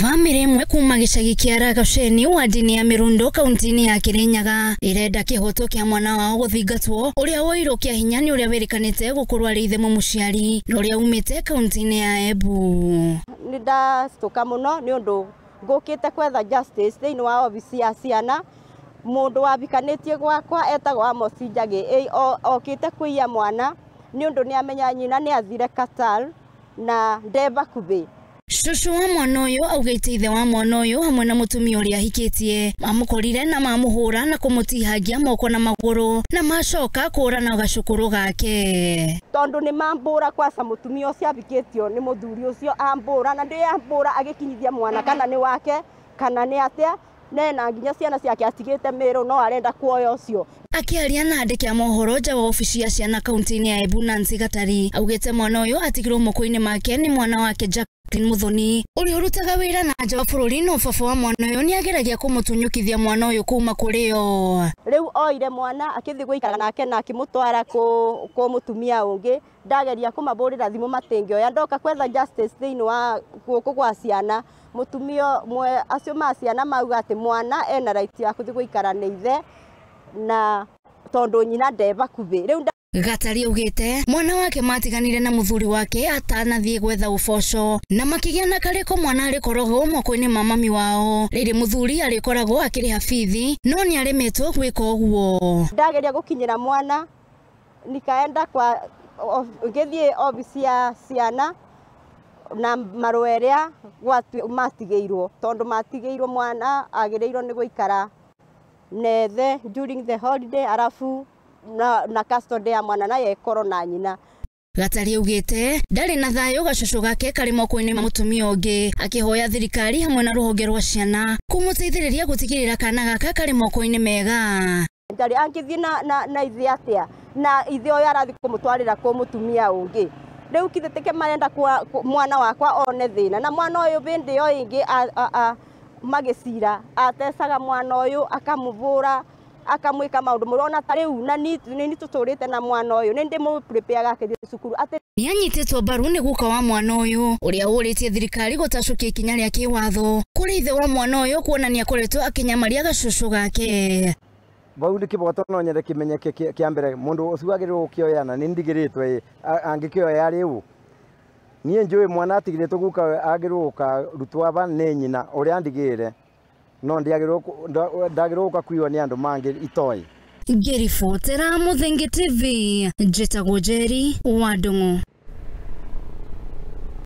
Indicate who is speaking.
Speaker 1: Family imwe kuma gicagi kia Ragasheni wardini ya Mirundo kaunti-ini ya Kirinyaga irenda kihoto kia mwana wao guthingatwo uria woirwo kia hinya ni uria werikanite gukorwo ari ithe mũciari na uria umite kaunti-ini ya Embu.
Speaker 2: Ni ndastuka muno ni undu ngukite kwetha justice thiini wa ofisi ya ciana. Mundu wabikanitie gwakwa etagwo Amos Njagi okite kuiya mwana ni undu ni amenya nyina ni athire Qatar na ndeba kubi.
Speaker 1: Shushu wa mwana uyu augite ithe wa mwana uyu hamwe na mutumia uria hikitie mamukorire na mamuhura na kumutihagia moko na maguru na macoka kurana gacukuru gake.
Speaker 2: Tondu ni mambura kwasa mutumia ucio abikitio ni muthuri ucio ambura na ndi ambura agikinyithia mwana kana ni wake kana ni atia nena nginya ciana ciake atigite miru no arenda kuoya ucio.
Speaker 1: Akiaria na andiki a mohoro nja wa ofisi ya ciana kaunti-ini ya Embu Nancy Gatari augite mwana uyu atigirwo moko-ini make ni mwana wake Muthoni uri urutaga wira na nja wa bururi no baba wa mwana uyu ni ageragia kumutunyukithia mwana uyu kuma kurio.
Speaker 2: Riu oire mwana akithi guikara nake na akimutwara ku mutumia ungi ndageria kumaburira thimu matingioya ndoka kwetha justice thiini wa guku gwa ciana. Mutumia mwe acio ma ciana mauga ati mwana ena right ya kuthi guikara ni ithe na tondu nyina ndeba kubi. Riu
Speaker 1: Gatari augite mwana wake matiganire na muthuri wake atanathie gwetha uboco na makigia na kariko mwana arikoragwo moko-ini ma mami wao riri muthuri arikoragwo akiriha bithi no ni aremetwo gwika uguo.
Speaker 2: Ndageria gukinyira mwana nikaenda kwa ngithie ofisi ya ciana na marweria matigeirwo tondu matigeirwo mwana agireirwo ni guikara nethe during the holiday arafu na custody ya mwana na yekoro na nyina.
Speaker 1: Gatari augite ndari na thayo gacucu gake kari moko-ini ma mutumia ungi akihoya thirikari hamwe na ruhonge rwa ciana kumuteithiriria gutigirira kana gaka kari moko-ini mega.
Speaker 2: Ndari angithi na ithi atia na ithi oyo arathi kumutwarira ku mutumia ungi. Riu kithitike marenda kwa mwana wakwa one thina na mwana uyu bindi yo ingi magicira atesaga mwana uyu akamuvura akamwika maundu murona tariu na ni tuturite na mwana uyu ni ndimu prepare gake cukuru ati
Speaker 1: ni anyititwo mbaru ni guka wa mwana uyu uria uritie thirikari gutacukia ikinya ria kiwatho kuri ithe wa mwana uyu kuonania akoretwo akinyamaria gacucu gake.
Speaker 3: Bau ndi kiboto no nyere kimenyeke kia mbere mundu ucio agirirwo kioyana ni ndigiritwe angikioya riu nie njui mwana atigiritwo guka agirirwo ka rutwa ba ne nyina uria ndigire no ndagirwo kuiwa ni andu mangi itoi.
Speaker 1: Ngiribotera Muthingi TV njitagwo Njeri wa Ndung'u.